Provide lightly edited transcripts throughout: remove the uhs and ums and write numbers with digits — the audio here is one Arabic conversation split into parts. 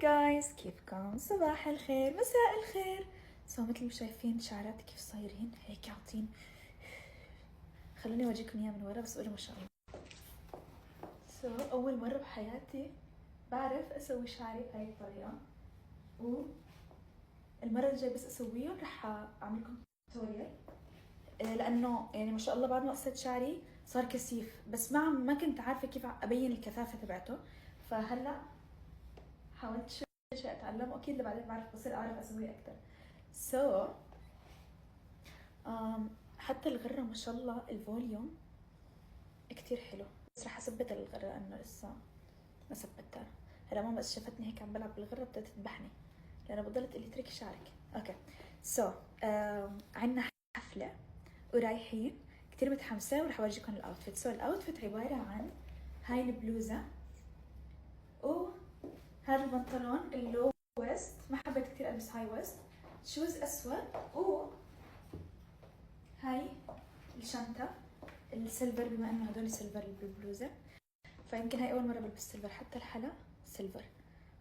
جايز، كيفكم؟ صباح الخير، مساء الخير. مثل ما شايفين شعراتي كيف صايرين هيك عاطين. خلوني اورجيكم اياها من ورا بس قولوا ما شاء الله. اول مرة بحياتي بعرف اسوي شعري بهاي الطريقة، والمرة الجاية بس اسويه رح اعمل لكم توتوريال، لانه يعني ما شاء الله بعد ما قصيت شعري صار كثيف، بس ما كنت عارفة كيف ابين الكثافة تبعته، فهلا حاولت شوي اتعلم، واكيد بعدين بصير اعرف اسويه اكثر. حتى الغرة ما شاء الله الفوليوم كتير حلو، بس رح اثبت الغرة لانه لسه ما ثبتها. هلا ماما بس شافتني هيك عم بلعب بالغرة بدها تذبحني لانه بضلت تقلي اتركي شعرك. اوكي عنا حفلة ورايحين، كتير متحمسة ورح اورجيكم الاوتفيت. الاوتفيت عبارة عن هاي البلوزة وهذا البنطلون اللو ويست، ما حبيت كتير البس هاي ويست، شوز اسود، هاي الشنطة السيلفر بما انه هدول سيلفر بالبلوزة، فيمكن هاي اول مرة بلبس سيلفر، حتى الحلا سيلفر.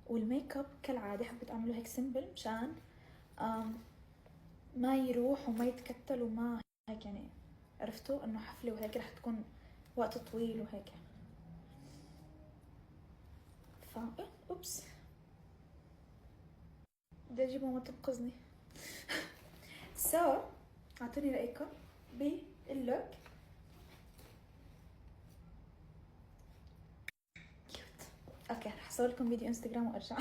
والميك اب كالعادة حبيت اعمله هيك سيمبل مشان ما يروح وما يتكتل وما هيك، يعني عرفتوا انه حفلة وهيك رح تكون وقت طويل وهيك. اوبس، بدي اجيب ماما تنقذني. اعطوني رأيكم باللوك. كيوت. اوكي رح اصور لكم فيديو انستغرام وارجع.